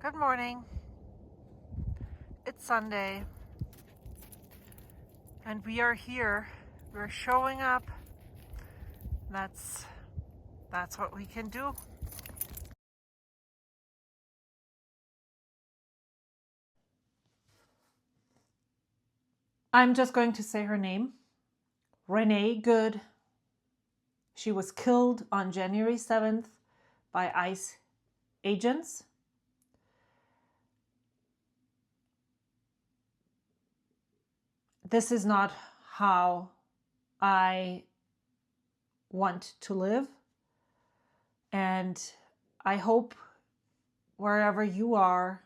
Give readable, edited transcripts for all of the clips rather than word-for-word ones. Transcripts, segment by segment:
Good morning. It's Sunday and we are here. We're showing up. That's what we can do. I'm just going to say her name. Renee Good. She was killed on January 7th by ICE agents. This is not how I want to live. And I hope wherever you are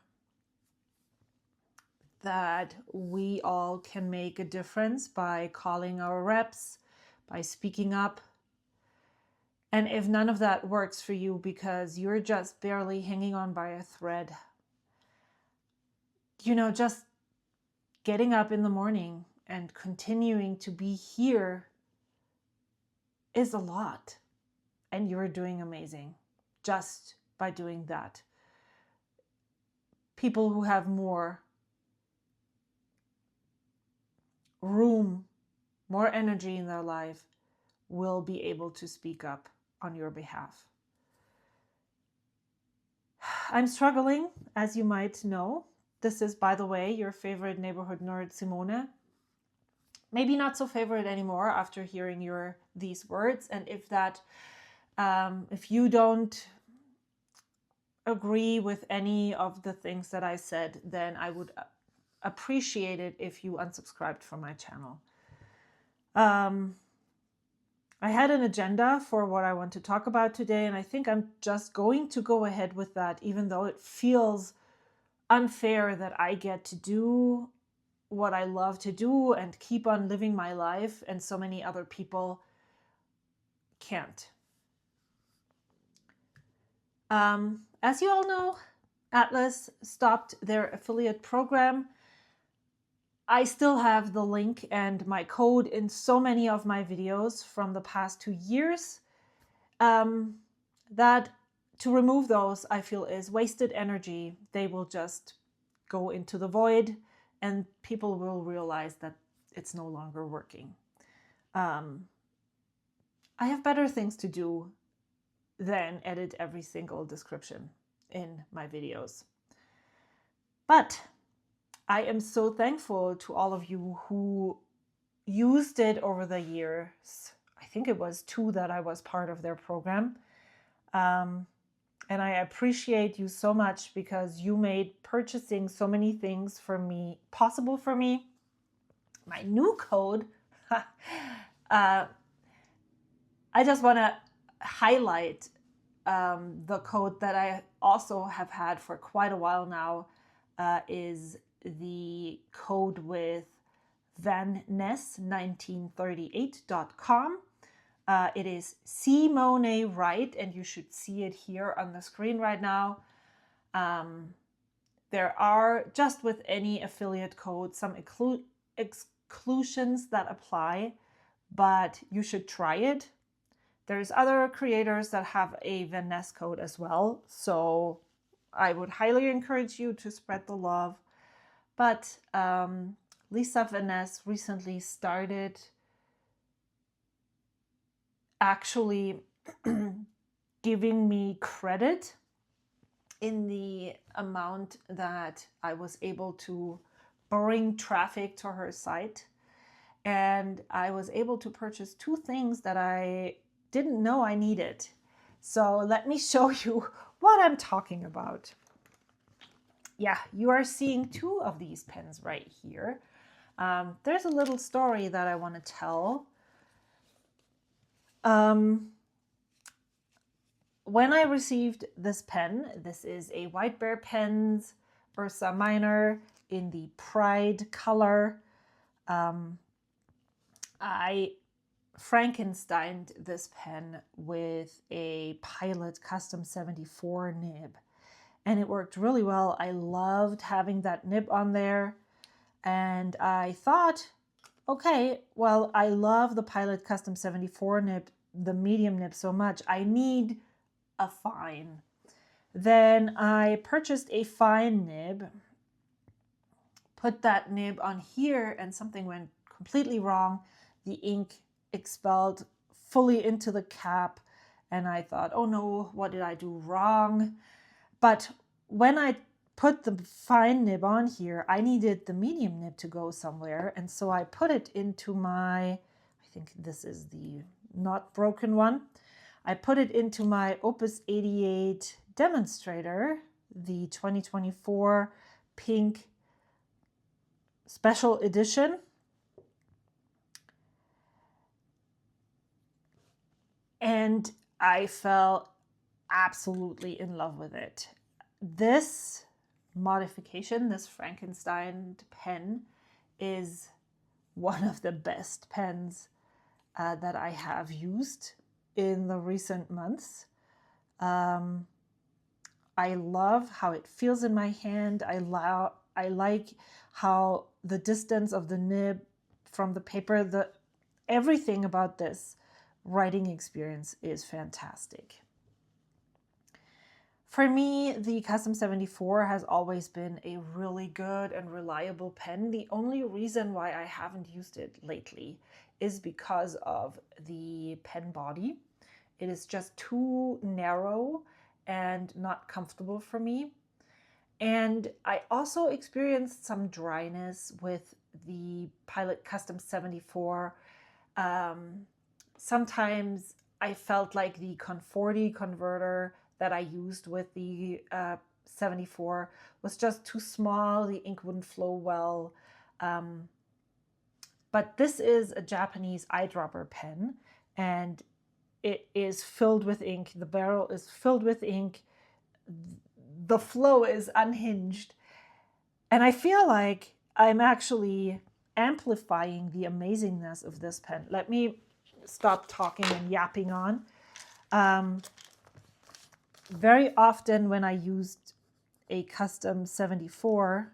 that we all can make a difference by calling our reps, by speaking up. And if none of that works for you because you're just barely hanging on by a thread, just getting up in the morning and continuing to be here is a lot. And you're doing amazing just by doing that. People who have more room, more energy in their life will be able to speak up on your behalf. I'm struggling, as you might know. This is, by the way, your favorite neighborhood nerd, Simone. Maybe not so favorite anymore after hearing these words. And if you don't agree with any of the things that I said, then I would appreciate it if you unsubscribed from my channel. I had an agenda for what I want to talk about today, and I think I'm just going to go ahead with that, even though it feels unfair that I get to do what I love to do and keep on living my life, and so many other people can't. As you all know, Atlas stopped their affiliate program. I still have the link and my code in so many of my videos from the past 2 years that to remove those, I feel, is wasted energy. They will just go into the void and people will realize that it's no longer working. I have better things to do than edit every single description in my videos. But I am so thankful to all of you who used it over the years. I think it was 2 that I was part of their program. And I appreciate you so much because you made purchasing so many things possible for me. My new code, I just want to highlight the code that I also have had for quite a while now, is the code with vanness1938.com. It is Simone Wright, and you should see it here on the screen right now. There are, just with any affiliate code, some exclusions that apply, but you should try it. There's other creators that have a Van Ness code as well, so I would highly encourage you to spread the love. But Lisa Van Ness recently started actually giving me credit in the amount that I was able to bring traffic to her site. And I was able to purchase 2 things that I didn't know I needed. So let me show you what I'm talking about. Yeah, you are seeing 2 of these pens right here. There's a little story that I want to tell. When I received this pen, this is a White Bear Pens Ursa Minor in the Pride color. I Frankensteined this pen with a Pilot Custom 74 nib, and it worked really well. I loved having that nib on there, and I thought, okay, well, I love the Pilot Custom 74 nib, the medium nib, so much. I need a fine. Then I purchased a fine nib, put that nib on here, and something went completely wrong. The ink expelled fully into the cap, and I thought, oh no, what did I do wrong? But when I put the fine nib on here, I needed the medium nib to go somewhere, and so I put it into my, I think this is the not broken one. I put it into my Opus 88 demonstrator, the 2024 pink special edition. And I fell absolutely in love with it. This modification, this Frankenstein pen, is one of the best pens that I have used in the recent months. I love how it feels in my hand. I like how the distance of the nib from the paper, everything about this writing experience is fantastic. For me, the Custom 74 has always been a really good and reliable pen. The only reason why I haven't used it lately is because of the pen body. It is just too narrow and not comfortable for me. And I also experienced some dryness with the Pilot Custom 74. Sometimes I felt like the Conforti converter that I used with the 74 was just too small. The ink wouldn't flow well. But this is a Japanese eyedropper pen, and it is filled with ink. The barrel is filled with ink. The flow is unhinged. And I feel like I'm actually amplifying the amazingness of this pen. Let me stop talking and yapping on. Very often when I used a Custom 74,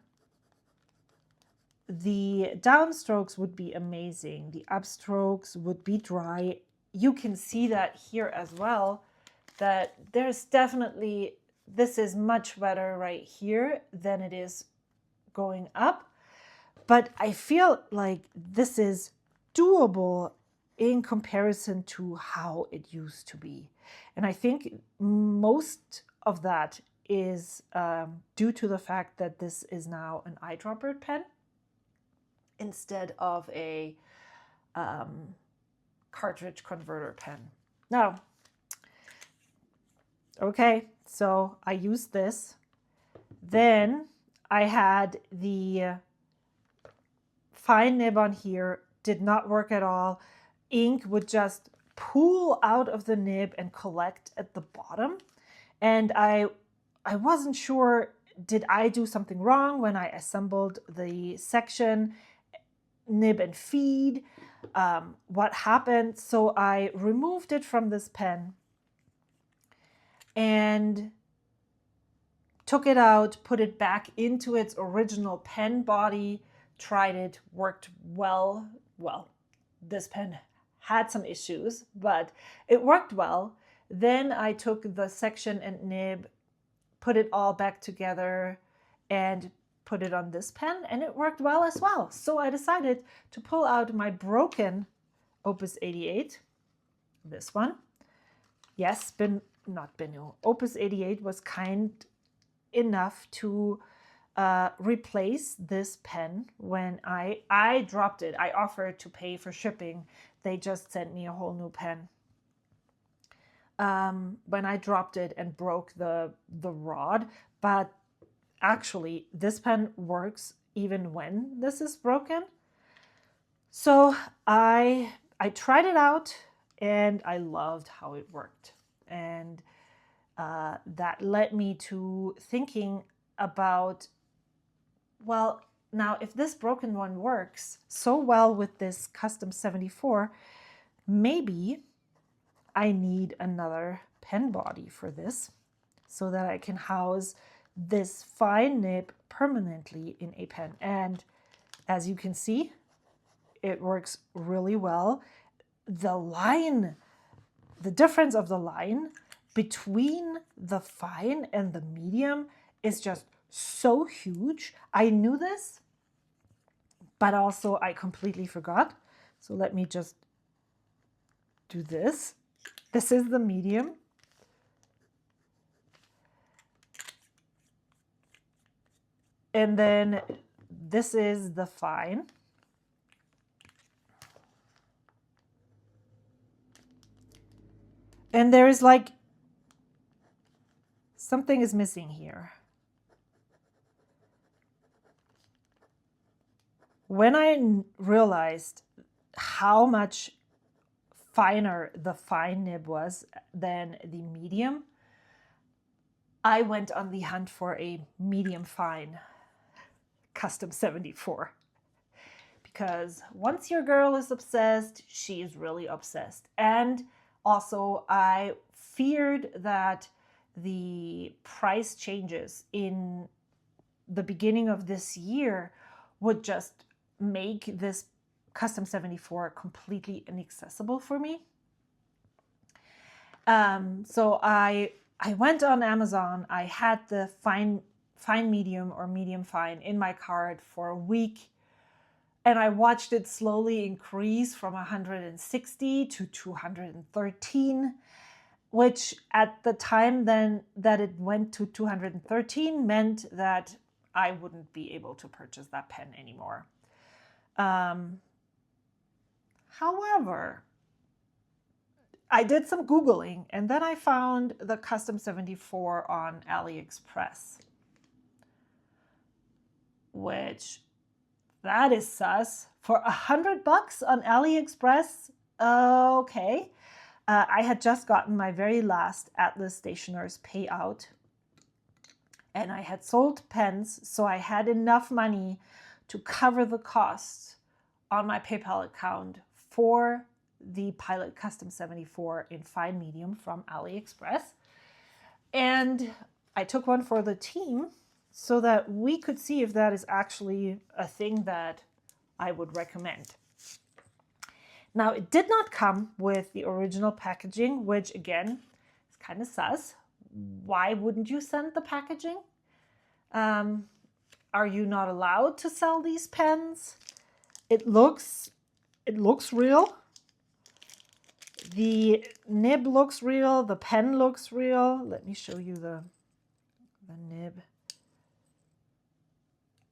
the downstrokes would be amazing. The upstrokes would be dry. You can see that here as well, that there's definitely, this is much better right here than it is going up. But I feel like this is doable in comparison to how it used to be. And I think most of that is due to the fact that this is now an eyedropper pen instead of a cartridge converter pen. Now, okay, so I used this. Then I had the fine nib on here, did not work at all. Ink would just pool out of the nib and collect at the bottom. And I wasn't sure, did I do something wrong when I assembled the section, nib and feed? What happened? So I removed it from this pen and took it out, put it back into its original pen body, tried it, worked well. Well, this pen had some issues, but it worked well. Then I took the section and nib, put it all back together and put it on this pen, and it worked well as well. So I decided to pull out my broken Opus 88, this one. Yes, Opus 88 was kind enough to replace this pen when I dropped it. I offered to pay for shipping. They just sent me a whole new pen. When I dropped it and broke the rod, but actually this pen works even when this is broken. So I tried it out and I loved how it worked. And that led me to thinking about, well, now if this broken one works so well with this Custom 74, maybe I need another pen body for this so that I can house this fine nib permanently in a pen. And as you can see, it works really well. The difference of the line between the fine and the medium is just so huge. I knew this, but also I completely forgot. So let me just do this. This is the medium. And then this is the fine. And there is like, something is missing here. When I realized how much finer the fine nib was than the medium, I went on the hunt for a medium fine custom 74. Because once your girl is obsessed, she is really obsessed. And also, I feared that the price changes in the beginning of this year would just make this custom 74 completely inaccessible for me. So I went on Amazon. I had the fine medium or medium fine in my cart for a week. And I watched it slowly increase from 160 to 213, which at the time then that it went to 213 meant that I wouldn't be able to purchase that pen anymore. However, I did some Googling and then I found the custom 74 on AliExpress, which that is sus. For $100 on AliExpress, okay. I had just gotten my very last Atlas Stationers payout and I had sold pens, so I had enough money to cover the costs on my PayPal account for the Pilot Custom 74 in fine medium from AliExpress. And I took one for the team so that we could see if that is actually a thing that I would recommend. Now, it did not come with the original packaging, which again is kind of sus. Why wouldn't you send the packaging? Are you not allowed to sell these pens? It looks real. The nib looks real. The pen looks real. Let me show you the nib.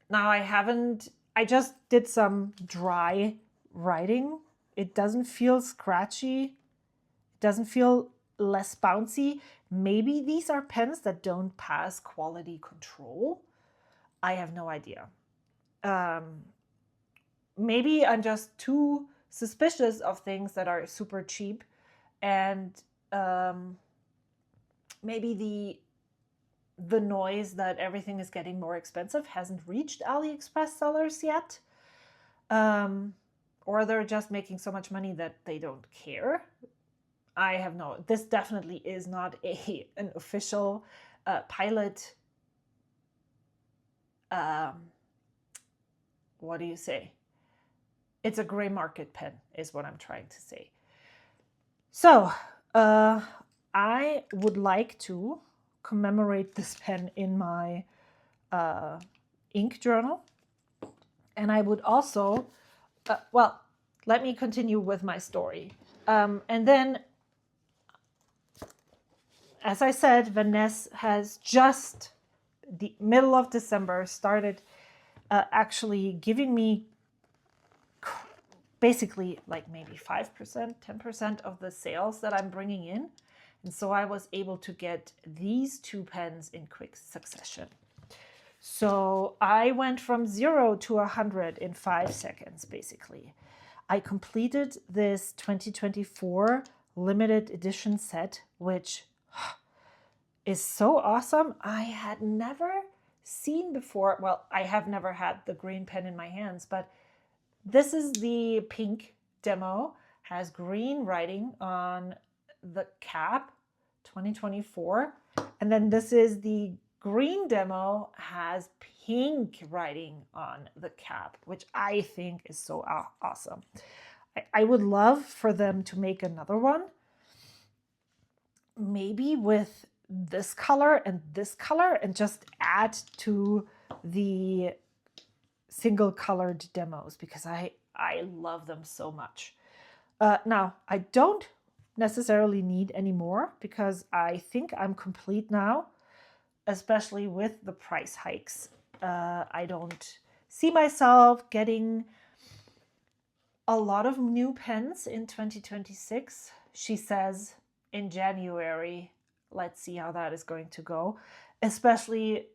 Now I just did some dry writing. It doesn't feel scratchy. It doesn't feel less bouncy. Maybe these are pens that don't pass quality control. I have no idea. Maybe I'm just too suspicious of things that are super cheap, and maybe the noise that everything is getting more expensive hasn't reached AliExpress sellers yet. Or they're just making so much money that they don't care. I have this definitely is not an official Pilot, what do you say? It's a gray market pen is what I'm trying to say. So I would like to commemorate this pen in my ink journal. And I would also, let me continue with my story. And then, as I said, Vanessa has just the middle of December started actually giving me basically like maybe 5%, 10% of the sales that I'm bringing in. And so I was able to get these two pens in quick succession. So I went from 0 to 100 in 5 seconds, basically. I completed this 2024 limited edition set, which is so awesome. I had never seen before. Well, I have never had the green pen in my hands, but this is the pink demo, has green writing on the cap, 2024. And then this is the green demo, has pink writing on the cap, which I think is so awesome. I would love for them to make another one. maybe with this color and just add to the single colored demos because I love them so much. Now, I don't necessarily need any more because I think I'm complete now, especially with the price hikes. I don't see myself getting a lot of new pens in 2026. She says in January. Let's see how that is going to go. Especially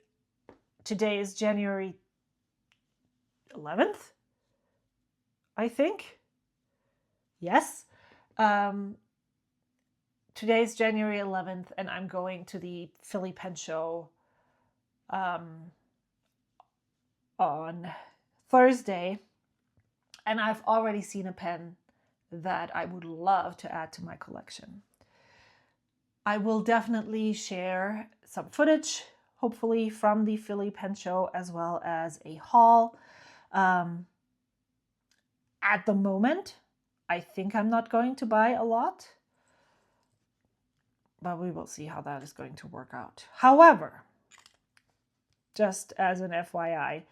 today is January 11th, I think. Yes. Today is January 11th, and I'm going to the Philly Pen Show on Thursday. And I've already seen a pen that I would love to add to my collection. I will definitely share some footage, hopefully from the Philly Pen Show, as well as a haul. At the moment, I think I'm not going to buy a lot, but we will see how that is going to work out. However, just as an FYI,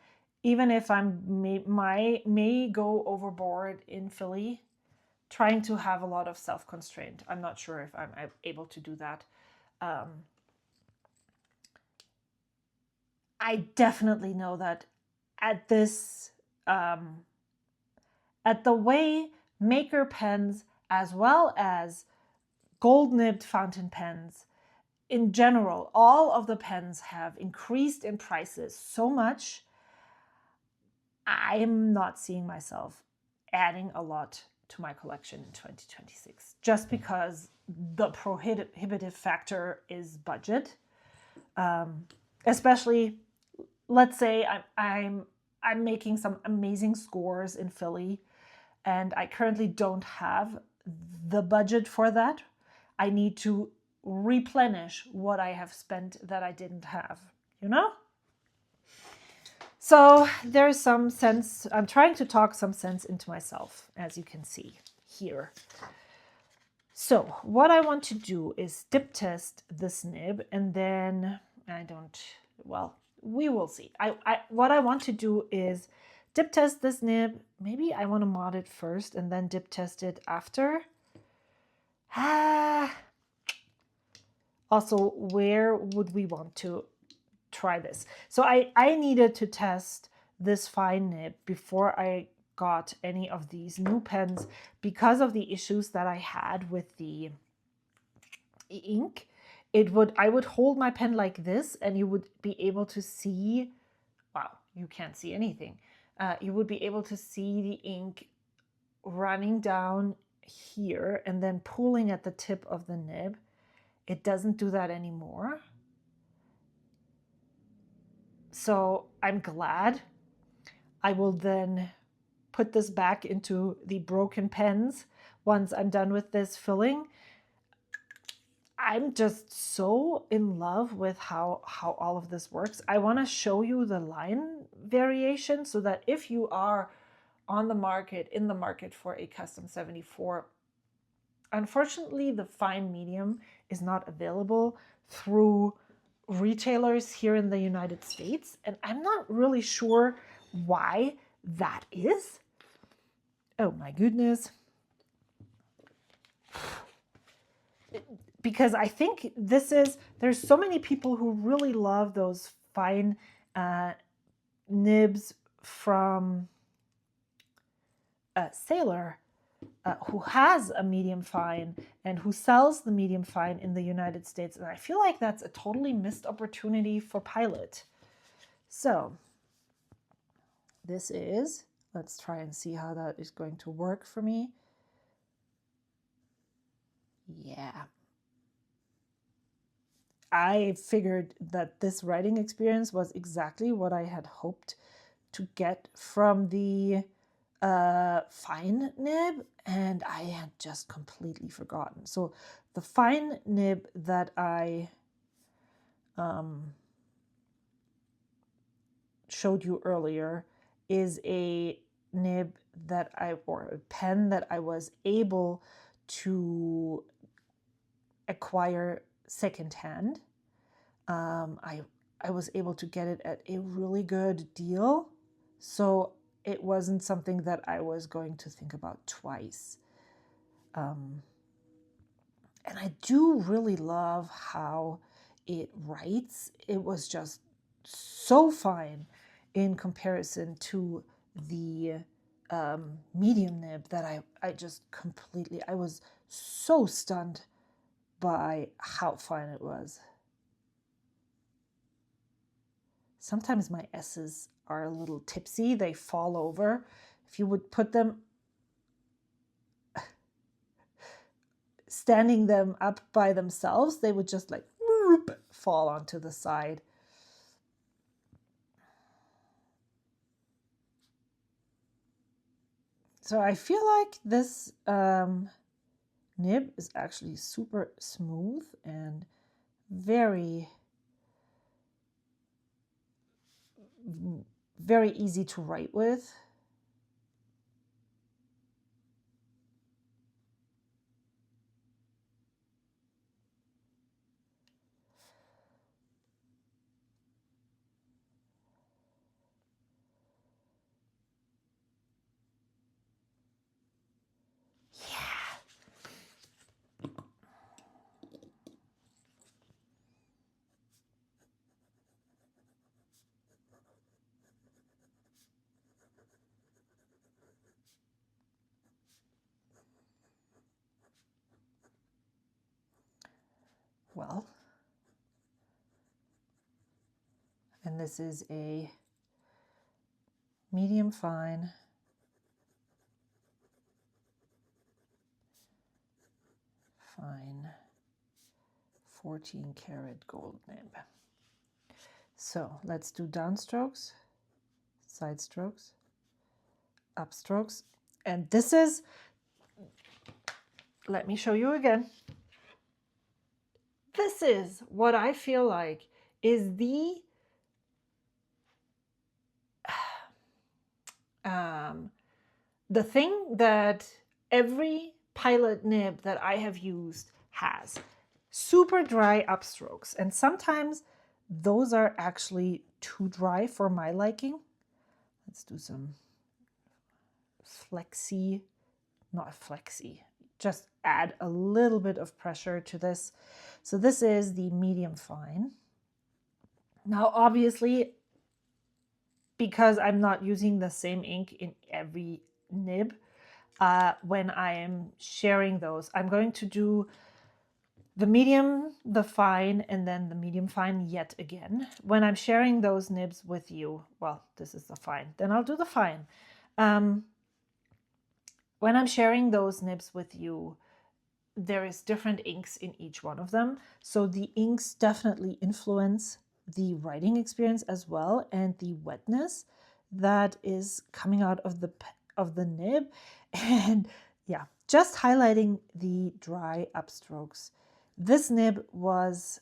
even if I may go overboard in Philly, trying to have a lot of self-constraint. I'm not sure if I'm able to do that. I definitely know that at this, at the way maker pens as well as gold nibbed fountain pens, in general, all of the pens have increased in prices so much. I'm not seeing myself adding a lot to my collection in 2026, just because the prohibitive factor is budget. Especially, let's say I'm making some amazing scores in Philly, and I currently don't have the budget for that. I need to replenish what I have spent that I didn't have, you know? So there's some sense, I'm trying to talk some sense into myself, as you can see here. So what I want to do is dip test this nib, and then we will see. What I want to do is dip test this nib. Maybe I want to mod it first and then dip test it after. Also, where would we want to try this? So I needed to test this fine nib before I got any of these new pens because of the issues that I had with the ink. I would hold my pen like this, and you would be able to see, wow, you can't see anything. You would be able to see the ink running down here and then pooling at the tip of the nib. It doesn't do that anymore. So I'm glad. I will then put this back into the broken pens once I'm done with this filling. I'm just so in love with how all of this works. I want to show you the line variation so that if you are in the market for a custom 74, unfortunately the fine medium is not available through retailers here in the United States, and I'm not really sure why that is. Oh my goodness. Because I think there's so many people who really love those fine nibs from Sailor, who has a medium fine and who sells the medium fine in the United States. And I feel like that's a totally missed opportunity for Pilot. So let's try and see how that is going to work for me. Yeah. I figured that this writing experience was exactly what I had hoped to get from the fine nib, and I had just completely forgotten. So the fine nib that I showed you earlier is a nib or a pen that I was able to acquire secondhand. I was able to get it at a really good deal, so it wasn't something that I was going to think about twice. And I do really love how it writes. It was just so fine in comparison to the medium nib that I just completely, I was so stunned by how fine it was. Sometimes my S's are a little tipsy. They fall over. If you would put them, standing them up by themselves, they would just like whoop, fall onto the side. So I feel like this nib is actually super smooth and very, very easy to write with. Well, and this is a medium fine, fine 14 karat gold nib. So let's do downstrokes, side strokes, upstrokes, and this is, let me show you again. This is what I feel like is the thing that every pilot nib that I have used has. Super dry upstrokes, and sometimes those are actually too dry for my liking. Let's do some flexy, not flexy, just add a little bit of pressure to this. So this is the medium fine. Now, obviously, because I'm not using the same ink in every nib, when I am sharing those, I'm going to do the medium, the fine, and then the medium fine yet again. When I'm sharing those nibs with you, well, this is the fine, then I'll do the fine. When I'm sharing those nibs with you, there is different inks in each one of them. So the inks definitely influence the writing experience as well, and the wetness that is coming out of the nib. And yeah, just highlighting the dry upstrokes. This nib was,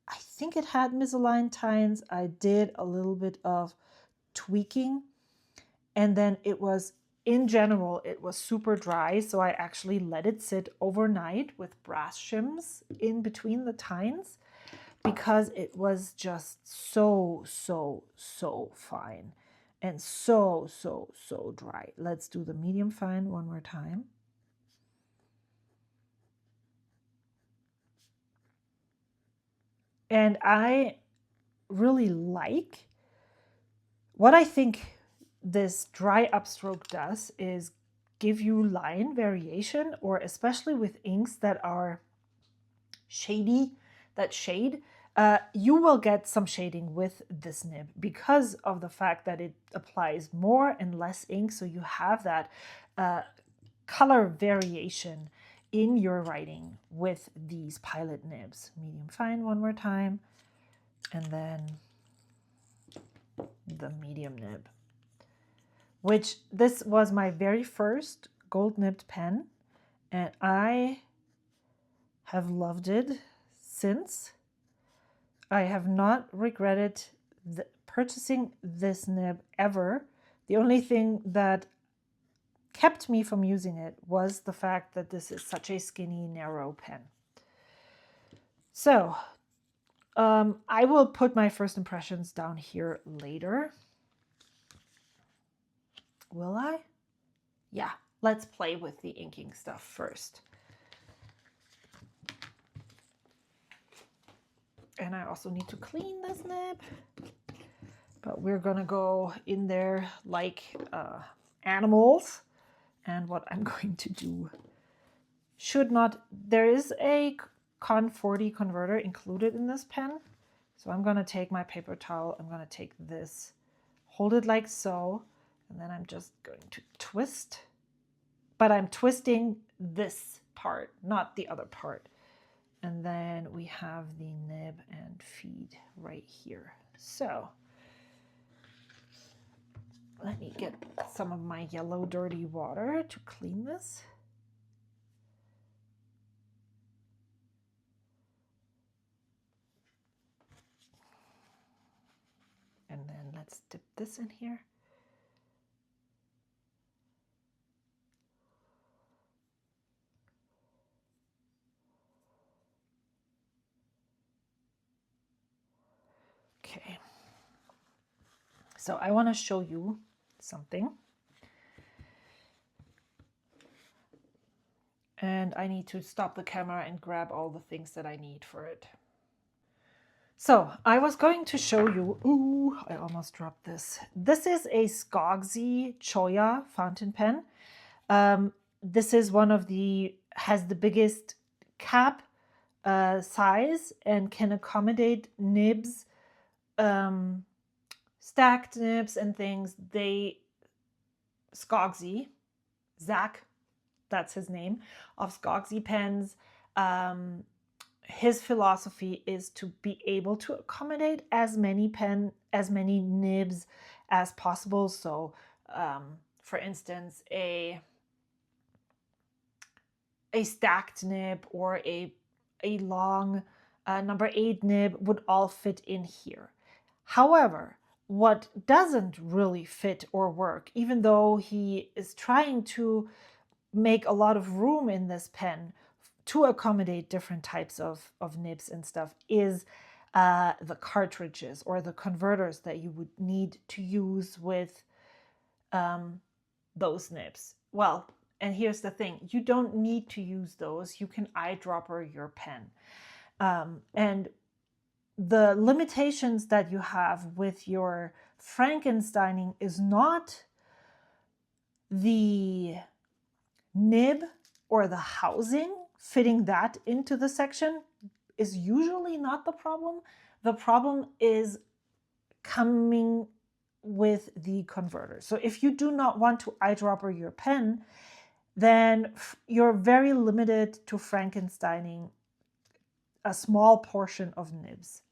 I think it had misaligned tines. I did a little bit of tweaking, and then it was, in general, it was super dry, so I actually let it sit overnight with brass shims in between the tines because it was just so fine and so dry. Let's do the medium fine one more time. And I really like, what I think this dry upstroke does is give you line variation, or especially with inks that are shady, that shade, you will get some shading with this nib because of the fact that it applies more and less ink. So you have that color variation in your writing with these pilot nibs. Medium fine one more time, and then the medium nib, which this was my very first gold nibbed pen, and I have loved it since. I have not regretted purchasing this nib ever. The only thing that kept me from using it was the fact that this is such a skinny, narrow pen. So I will put my first impressions down here later. Will I? Yeah, let's play with the inking stuff first. And I also need to clean this nib. But we're gonna go in there like animals. And what I'm going to do should not, there is a Con 40 converter included in this pen. So I'm gonna take my paper towel, I'm gonna take this, hold it like so, and then I'm just going to twist. But I'm twisting this part, not the other part. And then we have the nib and feed right here. So let me get some of my yellow dirty water to clean this. And then let's dip this in here. Okay. So I want to show you something. And I need to stop the camera and grab all the things that I need for it. So I was going to show you, ooh, I almost dropped this. This is a Skogsy Choya fountain pen. This is one of the, has the biggest cap size and can accommodate nibs, stacked nibs and things. Skogsy, Zach, that's his name, of Skogsy pens. His philosophy is to be able to accommodate as many nibs as possible. So, for instance, a stacked nib or a long number 8 nib would all fit in here. However, what doesn't really fit or work, even though he is trying to make a lot of room in this pen to accommodate different types of nibs and stuff, is the cartridges or the converters that you would need to use with those nibs. Well, and here's the thing, you don't need to use those. You can eyedropper your pen. And the limitations that you have with your Frankensteining is not the nib or the housing, fitting that into the section is usually not the problem. The problem is coming with the converter. So if you do not want to eyedropper your pen, then you're very limited to Frankensteining a small portion of nibs.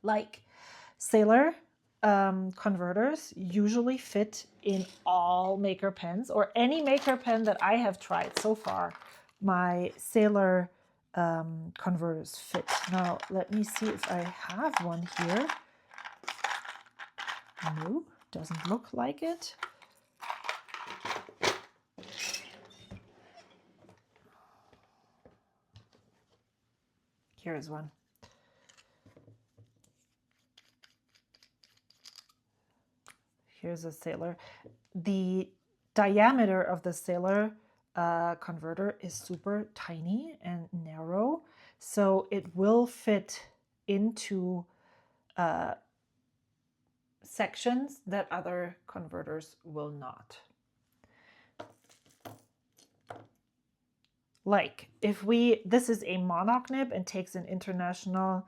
Like Sailor converters usually fit in all maker pens, or any maker pen that I have tried so far. My Sailor converters fit. Now let me see if I have one here. No, doesn't look like it. Here's one. Here's a Sailor. The diameter of the Sailor converter is super tiny and narrow, so it will fit into sections that other converters will not. Like if this is a monarch nib and takes an international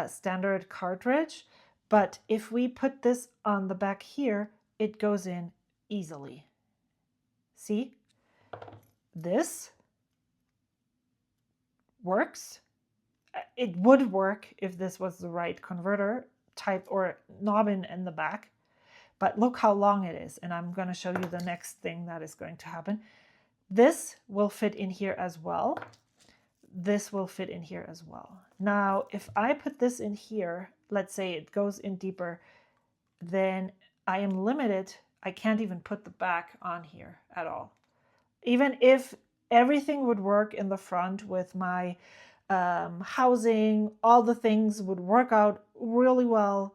standard cartridge, but if we put this on the back here, it goes in easily. See? This works. It would work if this was the right converter type or knobbin in the back, but look how long it is. And I'm going to show you the next thing that is going to happen. This will fit in here as well. This will fit in here as well. Now, if I put this in here, let's say it goes in deeper, then I am limited. I can't even put the back on here at all. Even if everything would work in the front with my housing, all the things would work out really well.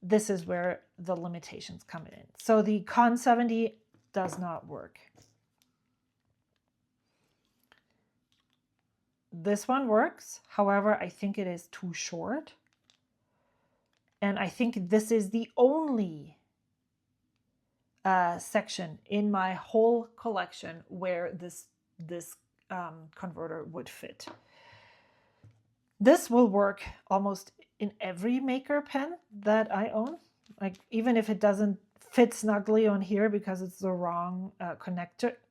This is where the limitations come in. So the Con 70 does not work. This one works. However, I think it is too short. And I think this is the only section in my whole collection where this converter would fit. This will work almost in every maker pen that I own. Like, even if it doesn't fit snugly on here because it's the wrong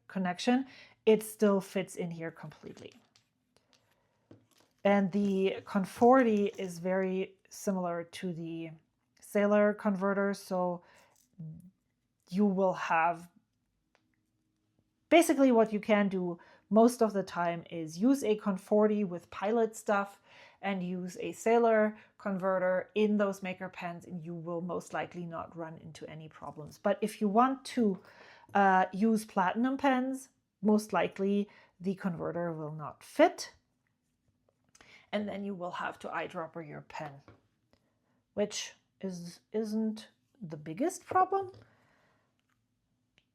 connection, it still fits in here completely. And the Con 40 is very similar to the Sailor converter, so you will have basically what you can do most of the time is use a Con 40 with pilot stuff and use a Sailor converter in those maker pens, and you will most likely not run into any problems. But if you want to use platinum pens, most likely the converter will not fit. And then you will have to eyedropper your pen, which isn't the biggest problem.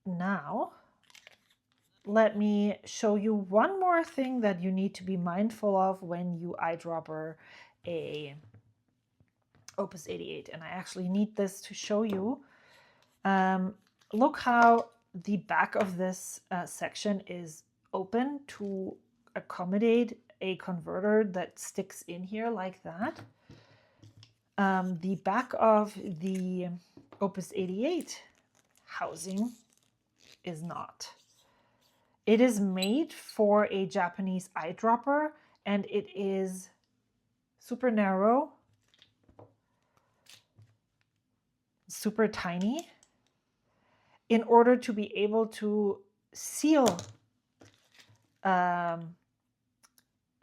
Now, let me show you one more thing that you need to be mindful of when you eyedropper a Opus 88. And I actually need this to show you. Look how the back of this section is open to accommodate a converter that sticks in here like that. The back of the Opus 88 housing is not. It is made for a Japanese eyedropper, and it is super narrow, super tiny, in order to be able to seal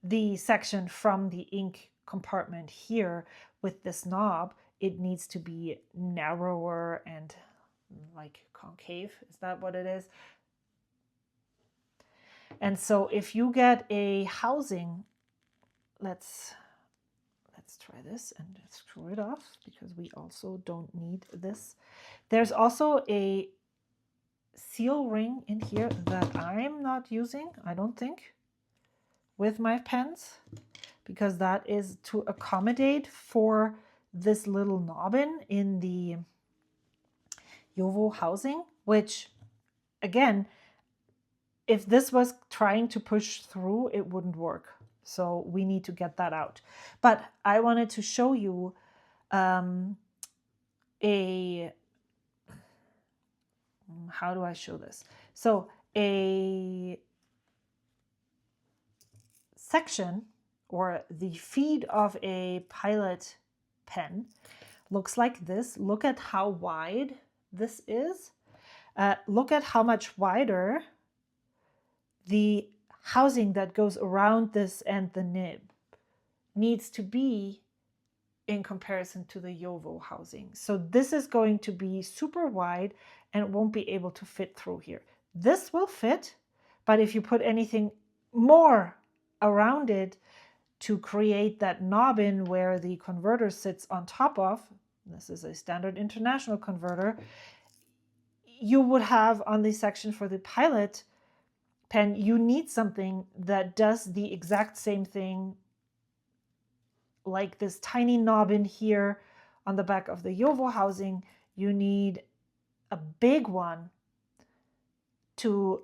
the section from the ink compartment here with this knob. It needs to be narrower and like concave. Is that what it is? And so if you get a housing, let's try this and screw it off because we also don't need this. There's also a seal ring in here that I'm not using, I don't think, with my pens, because that is to accommodate for this little knobbin in the JoWo housing, which again, if this was trying to push through, it wouldn't work. So we need to get that out. But I wanted to show you how do I show this? So a section or the feed of a pilot pen looks like this. Look at how wide this is. Look at how much wider the housing that goes around this and the nib needs to be in comparison to the JoWo housing. So this is going to be super wide and it won't be able to fit through here. This will fit, but if you put anything more around it to create that knobbin where the converter sits on top of, this is a standard international converter, you would have on the section for the pilot pen, you need something that does the exact same thing, like this tiny knobbin here on the back of the JoWo housing. You need a big one to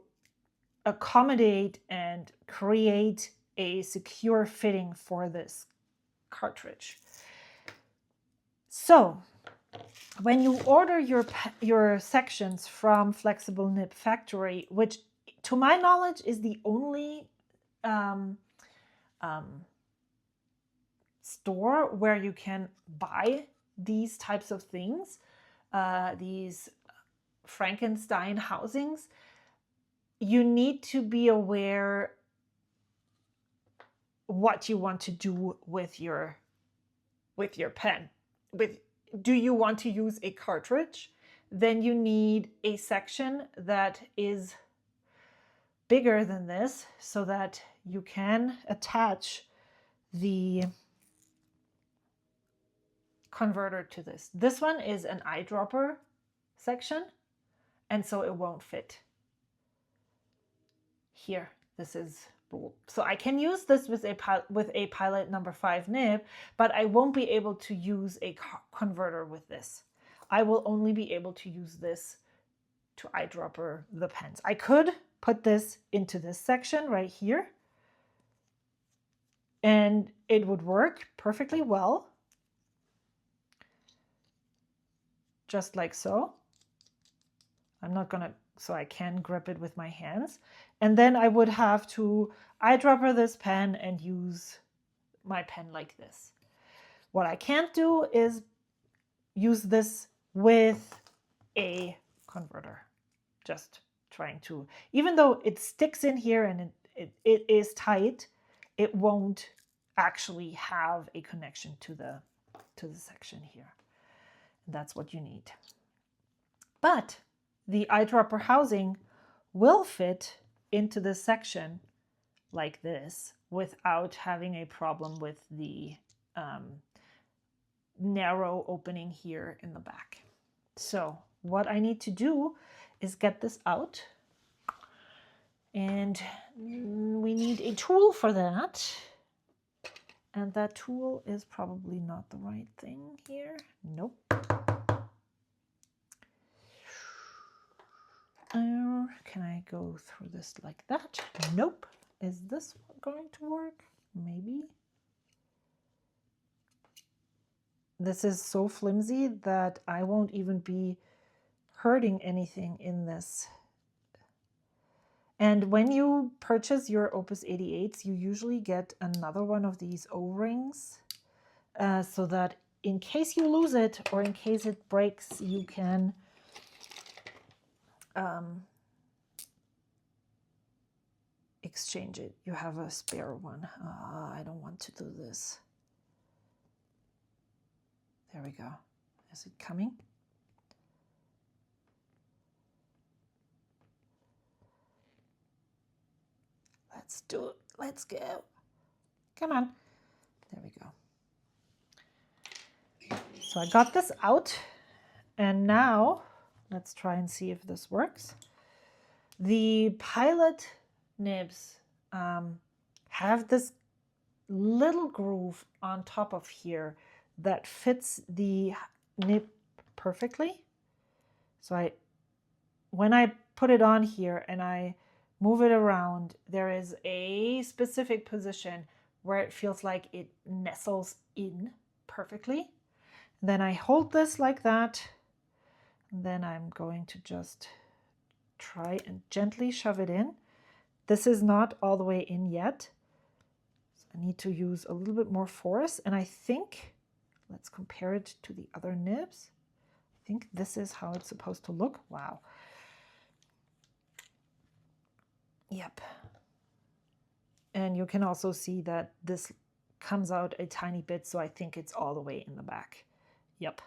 accommodate and create a secure fitting for this cartridge. So when you order your sections from Flexible Nib Factory, which to my knowledge is the only store where you can buy these types of things, these Frankenstein housings, you need to be aware what you want to do with your pen. Do you want to use a cartridge? Then you need a section that is bigger than this so that you can attach the converter to this. This one is an eyedropper section, and so it won't fit here. This is, so I can use this with a Pilot number 5 nib, but I won't be able to use a converter with this. I will only be able to use this to eyedropper the pens. I could put this into this section right here, and it would work perfectly well, just like so. I'm not gonna, so I can grip it with my hands. And then I would have to eyedropper this pen and use my pen like this. What I can't do is use this with a converter. Just trying to, even though it sticks in here and it is tight, it won't actually have a connection to the section here. And that's what you need. But the eyedropper housing will fit into this section like this without having a problem with the narrow opening here in the back. So what I need to do is get this out, and we need a tool for that. And that tool is probably not the right thing here. Nope. Can I go through this like that? Nope. Is this going to work? Maybe. This is so flimsy that I won't even be hurting anything in this. And when you purchase your Opus 88s, you usually get another one of these O-rings so that in case you lose it or in case it breaks, you can exchange it. You have a spare one. I don't want to do this. There we go. Is it coming? Let's do it. Let's go. Come on. There we go. So I got this out, and now let's try and see if this works. The Pilot nibs have this little groove on top of here that fits the nib perfectly. So when I put it on here and I move it around, there is a specific position where it feels like it nestles in perfectly. Then I hold this like that, and then I'm going to just try and gently shove it in. This is not all the way in yet, so I need to use a little bit more force, and I think, let's compare it to the other nibs. I think this is how it's supposed to look. Wow. Yep. And you can also see that this comes out a tiny bit, so I think it's all the way in the back. Yep.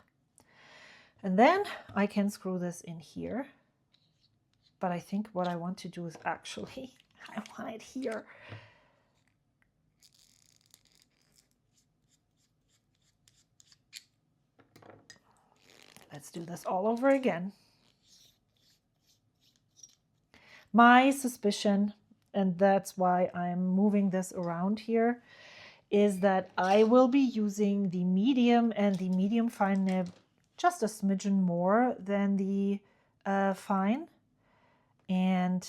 And then I can screw this in here. But I think what I want to do is actually, I want it here. Let's do this all over again. My suspicion, and that's why I'm moving this around here, is that I will be using the medium and the medium fine nib just a smidgen more than the fine. And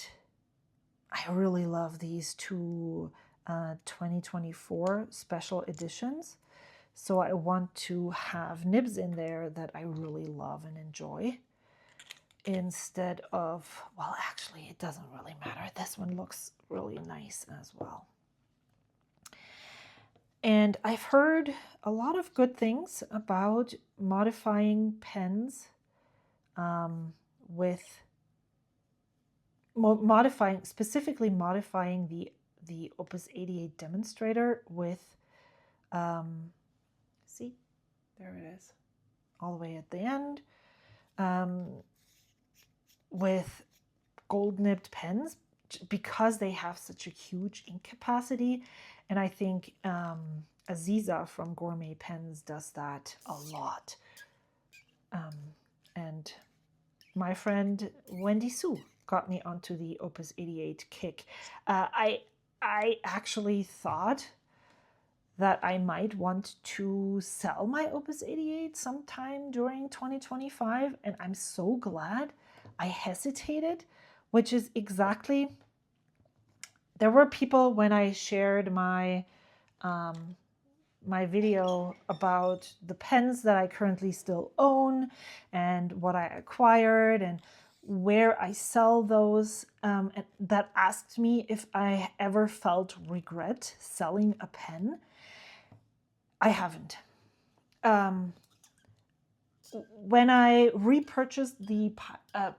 I really love these two 2024 special editions. So I want to have nibs in there that I really love and enjoy, instead of, well, actually, it doesn't really matter. This one looks really nice as well. And I've heard a lot of good things about modifying pens specifically modifying the Opus 88 demonstrator with, see, there it is, all the way at the end, with gold nibbed pens, because they have such a huge ink capacity And I think Aziza from Gourmet Pens does that a lot. And my friend Wendy Sue got me onto the Opus 88 kick. I actually thought that I might want to sell my Opus 88 sometime during 2025, and I'm so glad I hesitated, which is exactly, there were people when I shared my my video about the pens that I currently still own and what I acquired and where I sell those, that asked me if I ever felt regret selling a pen. I haven't. When I repurchased the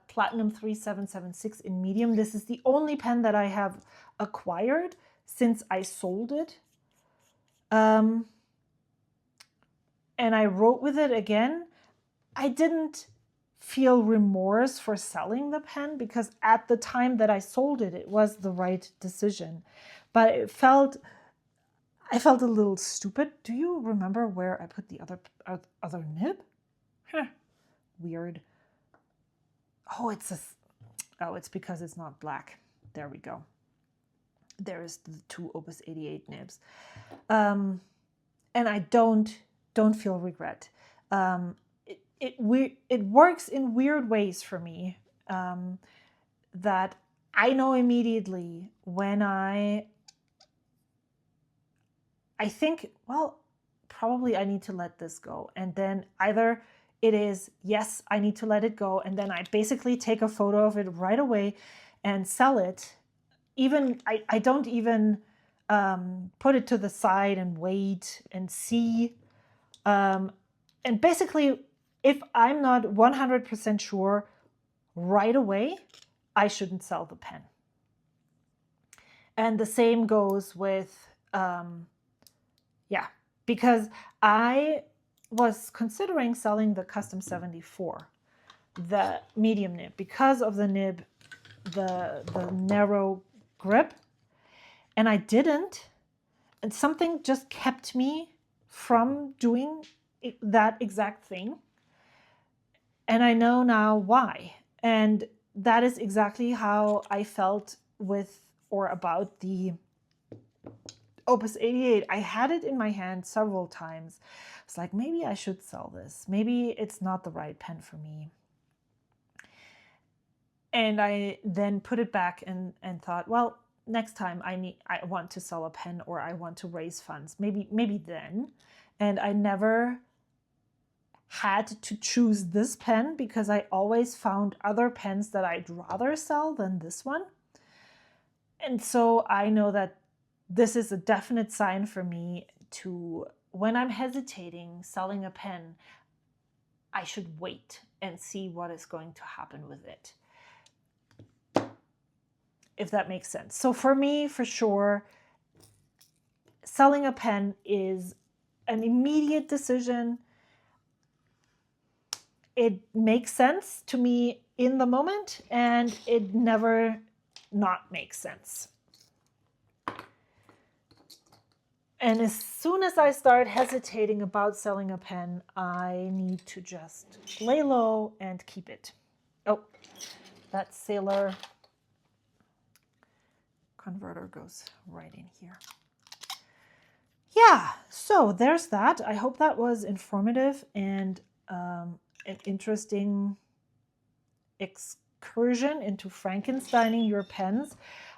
Platinum 3776 in medium, this is the only pen that I have acquired since I sold it. And I wrote with it again. I didn't feel remorse for selling the pen because at the time that I sold it, it was the right decision. But I felt a little stupid. Do you remember where I put the other nib? Huh. Weird. Oh, it's because it's not black. There we go. There's the two Opus 88 nibs. And I don't feel regret. It works in weird ways for me, that I know immediately when I think, well, probably I need to let this go. And then either it is, yes, I need to let it go. And then I basically take a photo of it right away and sell it. Even I don't even put it to the side and wait and see. And basically, if I'm not 100% sure right away, I shouldn't sell the pen. And the same goes with, because I was considering selling the Custom 74, the medium nib, because of the nib, the narrow grip, and I didn't. And something just kept me from doing that exact thing. And I know now why. And that is exactly how I felt with or about the Opus 88. I had it in my hand several times. It's like, maybe I should sell this. Maybe it's not the right pen for me. And I then put it back and thought, well, next time I want to sell a pen or I want to raise funds. Maybe then. And I never had to choose this pen because I always found other pens that I'd rather sell than this one. And so I know that this is a definite sign for me to, when I'm hesitating selling a pen, I should wait and see what is going to happen with it. If that makes sense. So for me, for sure, selling a pen is an immediate decision. It makes sense to me in the moment, and it never not makes sense. And as soon as I start hesitating about selling a pen, I need to just lay low and keep it. Oh, that Sailor converter goes right in here. Yeah, so there's that. I hope that was informative and an interesting excursion into Frankensteining your pens.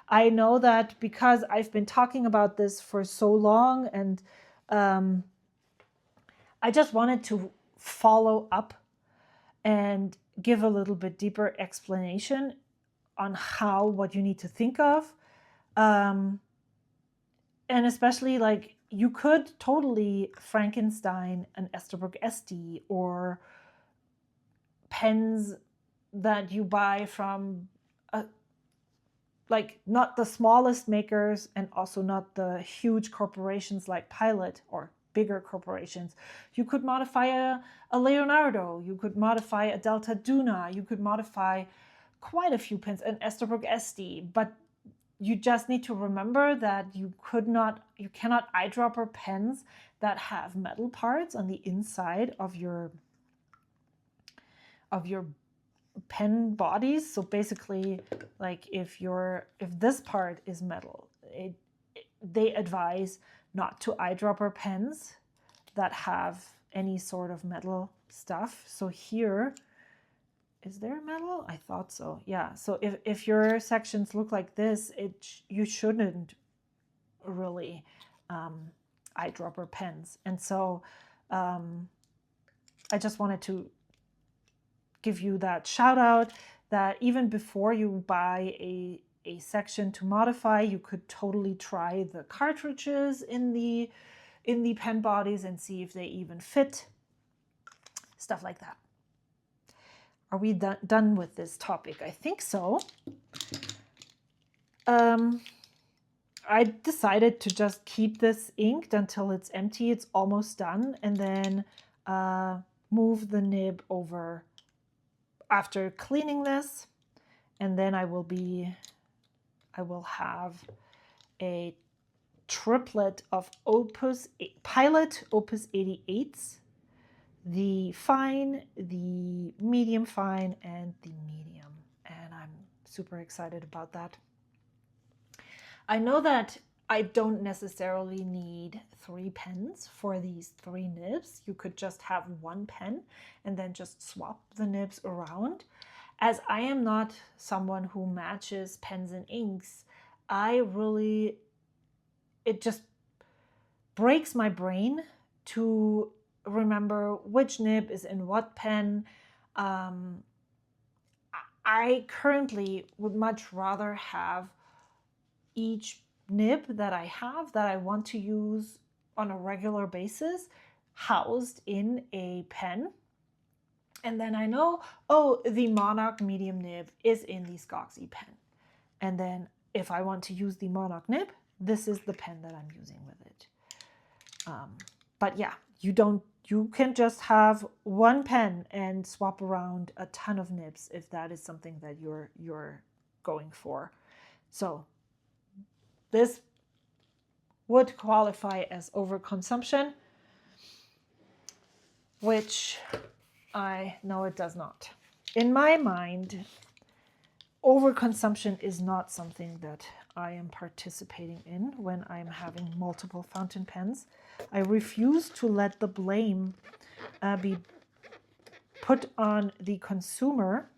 I know that because I've been talking about this for so long, and I just wanted to follow up and give a little bit deeper explanation on what you need to think of. And especially, like, you could totally Frankenstein an Esterbrook SD or pens that you buy from like not the smallest makers and also not the huge corporations like Pilot or bigger corporations. You could modify a Leonardo, you could modify a Delta Duna, you could modify quite a few pens, an Esterbrook SD, but you just need to remember that you cannot eyedropper pens that have metal parts on the inside of your pen bodies. So basically, like if this part is metal, they advise not to eyedropper pens that have any sort of metal stuff. So here, is there metal? I thought so. Yeah. So if your sections look like this, you shouldn't really eyedropper pens. And so I just wanted to give you that shout out that even before you buy a section to modify, you could totally try the cartridges in the pen bodies and see if they even fit. Stuff like that. Are we done with this topic? I think so. I decided to just keep this inked until it's empty. It's almost done. And then move the nib over after cleaning this. And then I will have a triplet of Pilot Opus 88s. The fine, the medium fine, and the medium. And I'm super excited about that. I know that I don't necessarily need 3 pens for these 3 nibs. You could just have 1 pen and then just swap the nibs around. As I am not someone who matches pens and inks, it just breaks my brain to remember which nib is in what pen. I currently would much rather have each nib that I want to use on a regular basis housed in a pen. And then I know, oh, the Monarch medium nib is in the Skogsy pen. And then if I want to use the Monarch nib, this is the pen that I'm using with it. But yeah, you can just have 1 pen and swap around a ton of nibs if that is something that you're going for. So this would qualify as overconsumption, which I know it does not. In my mind, overconsumption is not something that I am participating in when I'm having multiple fountain pens. I refuse to let the blame be put on the consumer.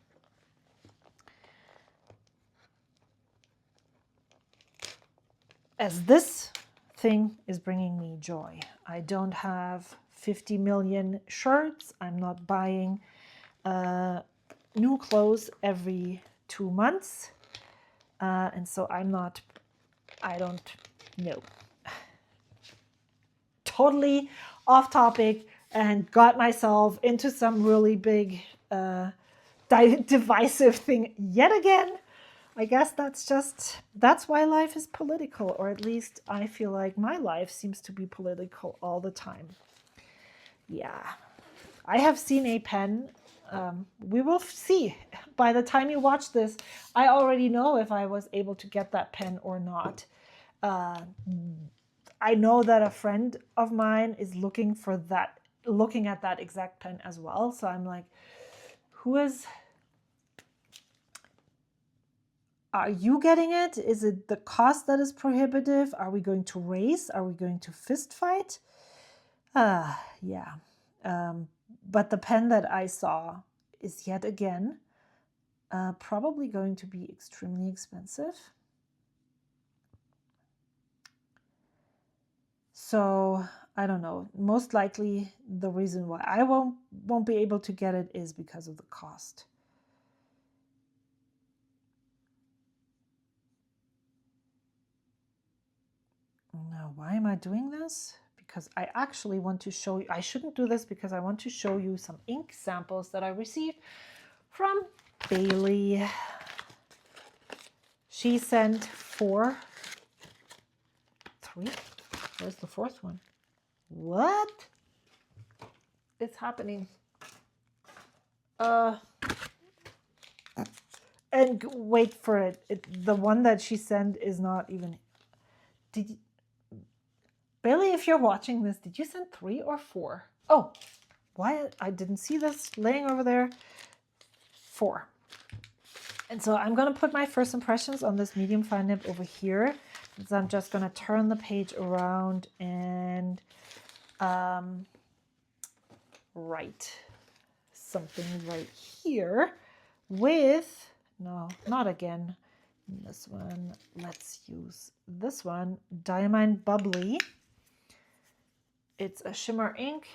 As this thing is bringing me joy. I don't have 50 million shirts. I'm not buying new clothes every 2 months. And so I don't know. Totally off topic and got myself into some really big divisive thing yet again. I guess that's why life is political, or at least I feel like my life seems to be political all the time. Yeah, I have seen a pen. We will see. By the time you watch this, I already know if I was able to get that pen or not. I know that a friend of mine is looking at that exact pen as well. So I'm like, are you getting it? Is it the cost that is prohibitive? Are we going to race? Are we going to fist fight? Yeah. But the pen that I saw is yet again probably going to be extremely expensive. So I don't know. Most likely the reason why I won't be able to get it is because of the cost. Now, why am I doing this? Because I actually want to show you, I shouldn't do this because I want to show you some ink samples that I received from Bailey. She sent 3. Where's the 4th one? What? It's happening. and wait for it. The one that she sent is not even. Did you, Bailey, if you're watching this, did you send 3 or 4? Oh, why I didn't see this laying over there. 4. And so I'm going to put my first impressions on this medium fine nib over here. So I'm just going to turn the page around and write something right here with, no, not again. This one, let's use this one, Diamine Bubbly. It's a shimmer ink,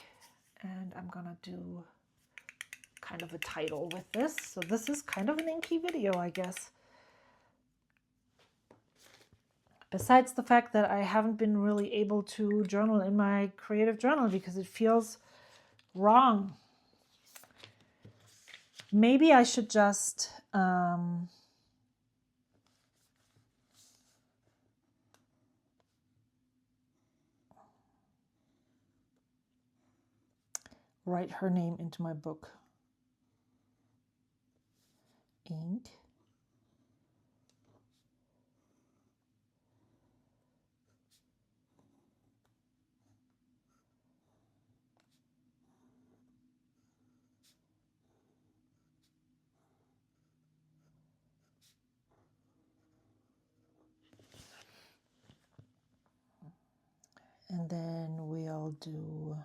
and I'm going to do kind of a title with this. So this is kind of an inky video, I guess. Besides the fact that I haven't been really able to journal in my creative journal because it feels wrong. Maybe I should just write her name into my book. Ink. And then we'll do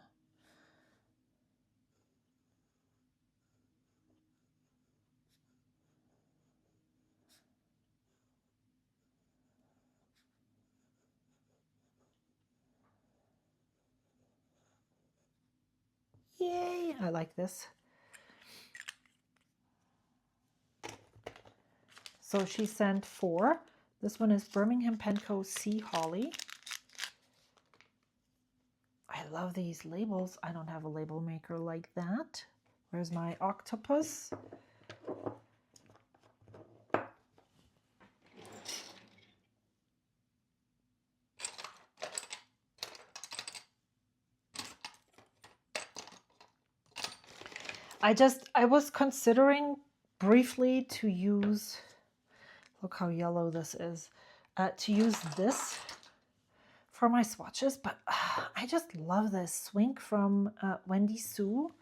yay, I like this. So she sent 4. This one is Birmingham Pen Co. Sea Holly. I love these labels. I don't have a label maker like that. Where's my octopus? I was considering briefly to use, look how yellow this is, to use this for my swatches, but I just love this Swink from Wendy Sue,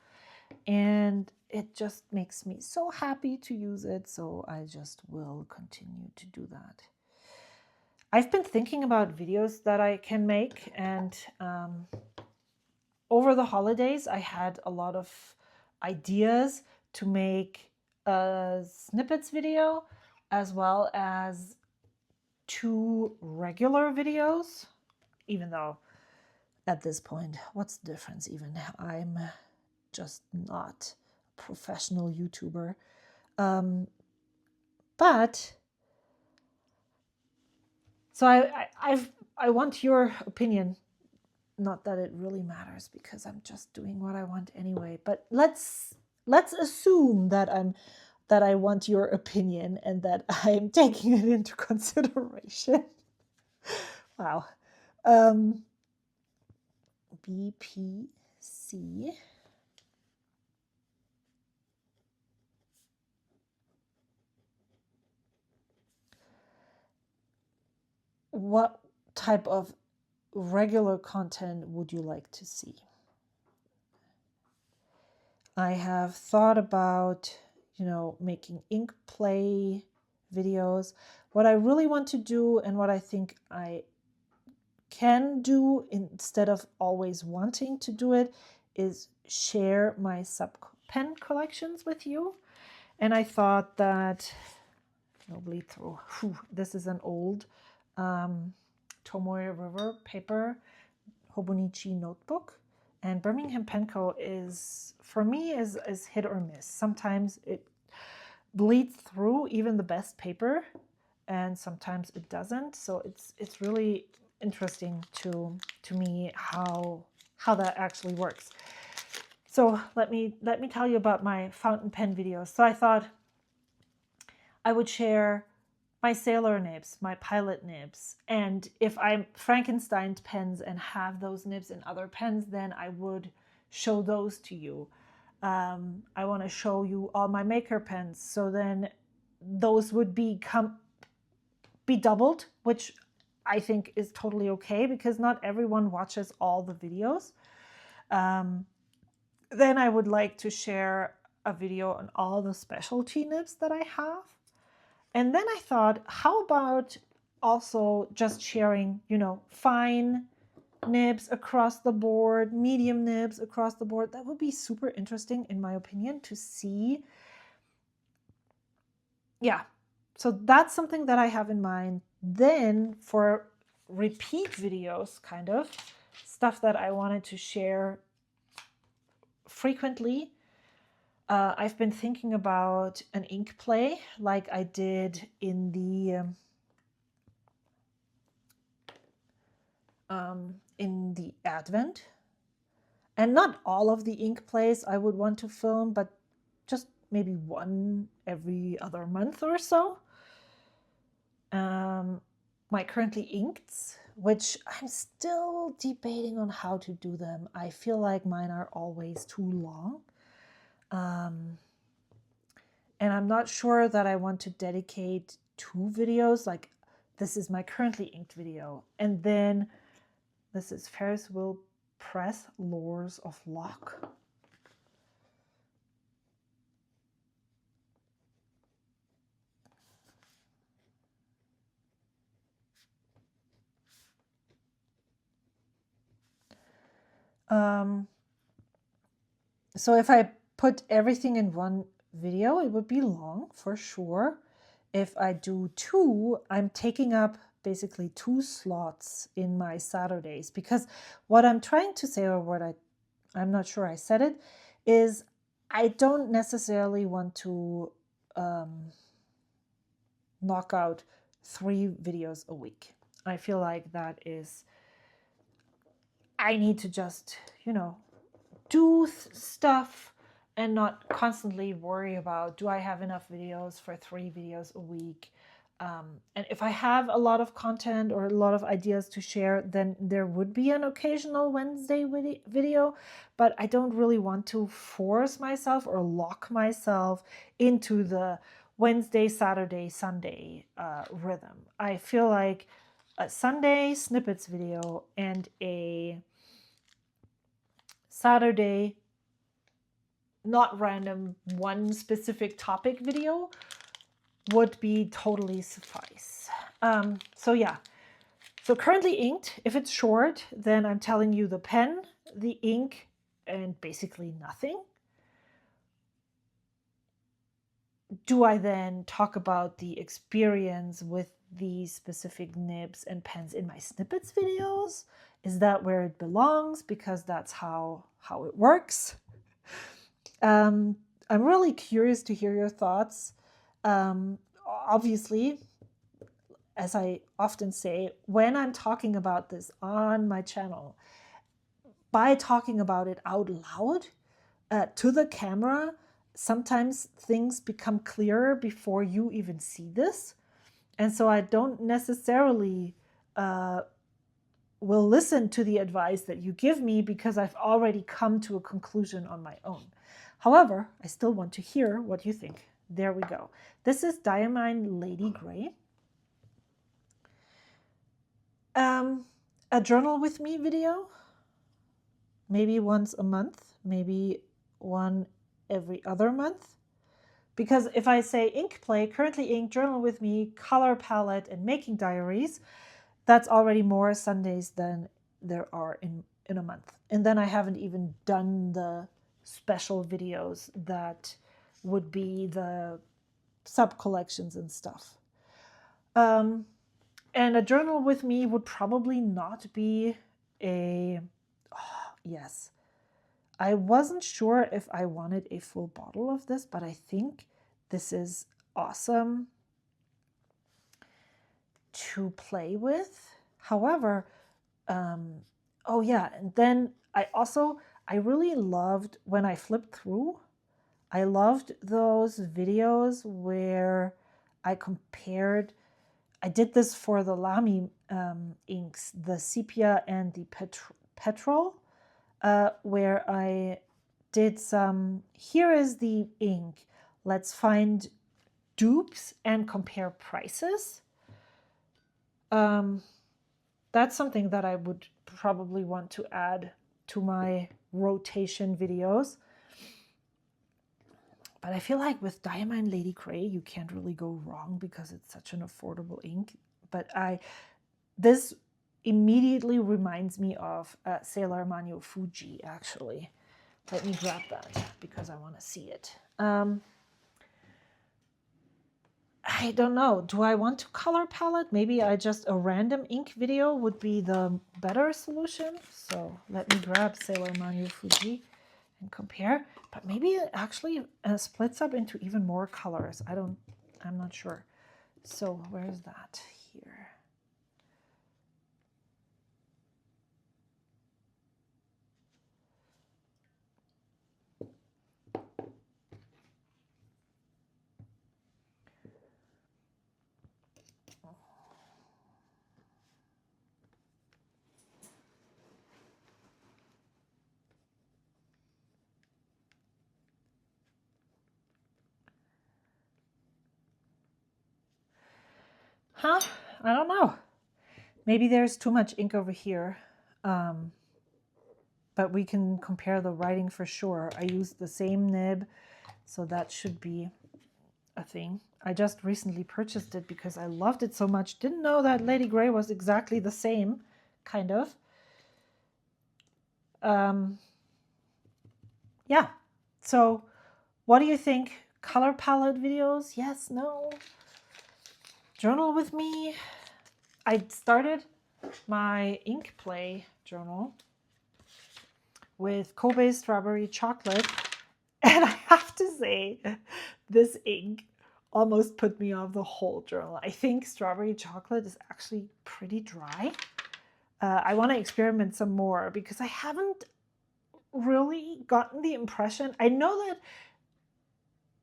and it just makes me so happy to use it, so I just will continue to do that. I've been thinking about videos that I can make, and over the holidays I had a lot of ideas to make a Snippets video as well as 2 regular videos, even though at this point, what's the difference even? I'm just not a professional YouTuber. But so I want your opinion. Not that it really matters because I'm just doing what I want anyway. But let's assume that I want your opinion and that I'm taking it into consideration. Wow. BPC. What type of regular content would you like to see? I have thought about, making ink play videos. What I really want to do and what I think I can do instead of always wanting to do it is share my sub pen collections with you. And I thought that, no bleed through, this is an old Tomoe River paper Hobonichi notebook, and Birmingham Pen Co. is, for me, is hit or miss. Sometimes it bleeds through even the best paper, and sometimes it doesn't. So it's really interesting to me how that actually works. So let me tell you about my fountain pen videos. So I thought I would share my sailor nibs, my pilot nibs, and if I'm Frankensteined pens and have those nibs in other pens, then I would show those to you. I want to show you all my maker pens, so then those would be doubled, which I think is totally okay because not everyone watches all the videos. Then I would like to share a video on all the specialty nibs that I have. And then I thought, how about also just sharing, fine nibs across the board, medium nibs across the board. That would be super interesting, in my opinion, to see. Yeah, so that's something that I have in mind. Then for repeat videos, kind of stuff that I wanted to share frequently, I've been thinking about an ink play like I did in the Advent. And not all of the ink plays I would want to film, but just maybe one every other month or so. My currently inkeds, which I'm still debating on how to do them. I feel like mine are always too long. And I'm not sure that I want to dedicate 2 videos. Like, this is my currently inked video. And then this is Ferris Wheel Press Lures of Lock. So if I put everything in one video, it would be long for sure. If I do 2, I'm taking up basically 2 slots in my Saturdays, because what I'm trying to say, or what I'm not sure I said it, is I don't necessarily want to knock out 3 videos a week. I feel like that is, I need to just, do stuff and not constantly worry about, do I have enough videos for 3 videos a week? And if I have a lot of content or a lot of ideas to share, then there would be an occasional Wednesday video, but I don't really want to force myself or lock myself into the Wednesday, Saturday, Sunday rhythm. I feel like a Sunday Snippets video and a Saturday, not random, one specific topic video would be totally suffice. So yeah, so currently inked. If it's short, then I'm telling you the pen, the ink, and basically nothing. Do I then talk about the experience with these specific nibs and pens in my Snippets videos? Is that where it belongs? Because that's how it works. I'm really curious to hear your thoughts. Obviously, as I often say, when I'm talking about this on my channel, by talking about it out loud to the camera, sometimes things become clearer before you even see this. And so I don't necessarily will listen to the advice that you give me because I've already come to a conclusion on my own. However, I still want to hear what you think. There we go. This is Diamine Lady Grey. A journal with me video, maybe once a month, maybe one every other month. Because if I say ink play, currently ink, journal with me, color palette, and making diaries, that's already more Sundays than there are in a month. And then I haven't even done the special videos that would be the sub collections and stuff. And a journal with me would probably not be a, yes. I wasn't sure if I wanted a full bottle of this, but I think this is awesome to play with. However, oh yeah, and then I really loved when I flipped through, I loved those videos where I compared, I did this for the Lamy inks, the sepia and the petrol, where I did some, here is the ink, let's find dupes and compare prices. That's something that I would probably want to add to my rotation videos. But I feel like with Diamine Lady Cray, you can't really go wrong because it's such an affordable ink. But this immediately reminds me of Sailor Manyo Fuji, actually. Let me grab that because I want to see it. I don't know. Do I want to color palette? Maybe a random ink video would be the better solution. So let me grab Sailor Manyo Fuji and compare. But maybe it actually splits up into even more colors. I'm not sure. So where's that? Here. Huh? I don't know. Maybe there's too much ink over here. But we can compare the writing for sure. I used the same nib, so that should be a thing. I just recently purchased it because I loved it so much. Didn't know that Lady Grey was exactly the same, kind of. Yeah. So what do you think? Color palette videos? Yes, no? Journal with me? I started my ink play journal with Kobe strawberry chocolate, and I have to say this ink almost put me off the whole journal. I think strawberry chocolate is actually pretty dry. I want to experiment some more because I haven't really gotten the impression. I know that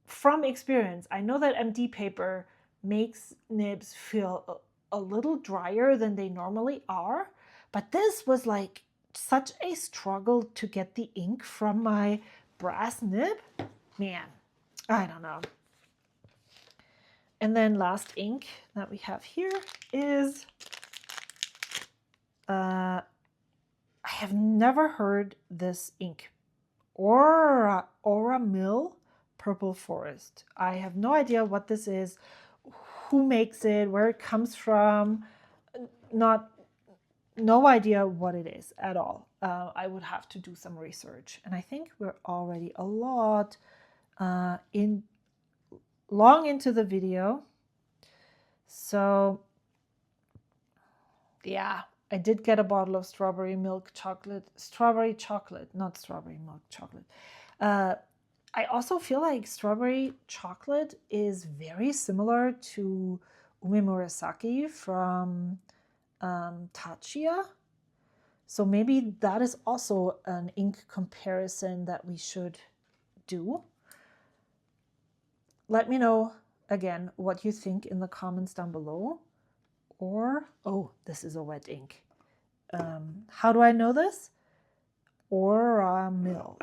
from experience, I know that MD paper makes nibs feel a little drier than they normally are, but this was like such a struggle to get the ink from my brass nib. Man, I don't know. And then last ink that we have here is, I have never heard this ink, Aura Mill Purple Forest. I have no idea what this is, who makes it, where it comes from, no idea what it is at all. I would have to do some research. And I think we're already a lot long into the video. So yeah, I did get a bottle of strawberry milk chocolate, not strawberry milk chocolate. I also feel like strawberry chocolate is very similar to Ume Murasaki from Tachia. So maybe that is also an ink comparison that we should do. Let me know again what you think in the comments down below. Or, oh, this is a wet ink. How do I know this? Aura Mill.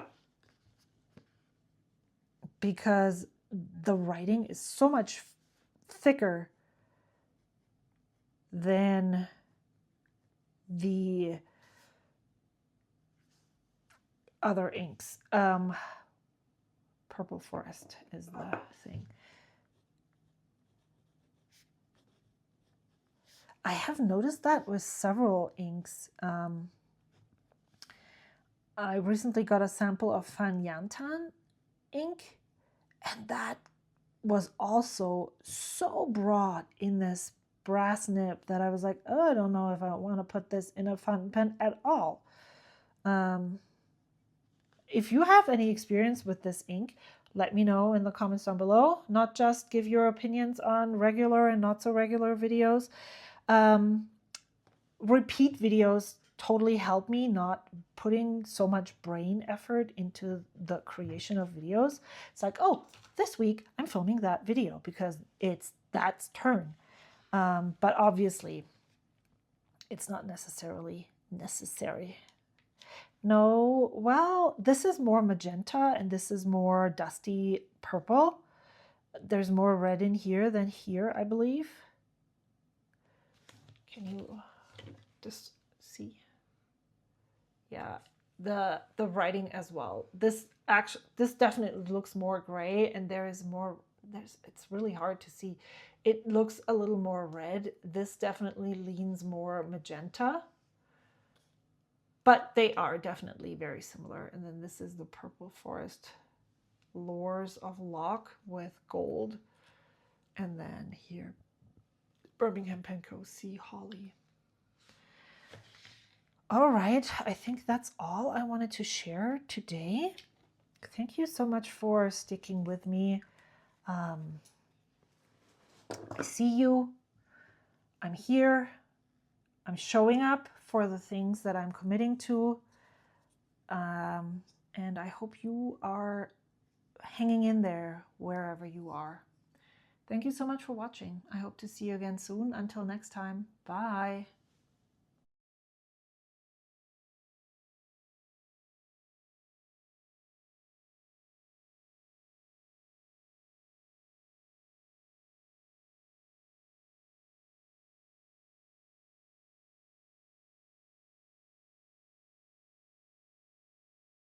Because the writing is so much thicker than the other inks. Purple Forest is the thing. I have noticed that with several inks. I recently got a sample of Fan Yantan ink, and that was also so broad in this brass nib that I was like, oh, I don't know if I want to put this in a fountain pen at all. If you have any experience with this ink, let me know in the comments down below. Not just give your opinions on regular and not so regular videos. Repeat videos totally help me, not putting so much brain effort into the creation of videos. It's like, oh, this week I'm filming that video because it's that's turn. But obviously, it's not necessarily necessary. No, well, this is more magenta and this is more dusty purple. There's more red in here than here, I believe. Can you just see? Yeah, the writing as well. This definitely looks more gray, and there is more. It's really hard to see. It looks a little more red. This definitely leans more magenta, but they are definitely very similar. And then this is the Purple Forest Lures of Lock with gold, and then here Birmingham Penco Sea Holly. All right, I think that's all I wanted to share today. Thank you so much for sticking with me. I see you. I'm here. I'm showing up for the things that I'm committing to. And I hope you are hanging in there wherever you are. Thank you so much for watching. I hope to see you again soon. Until next time, bye.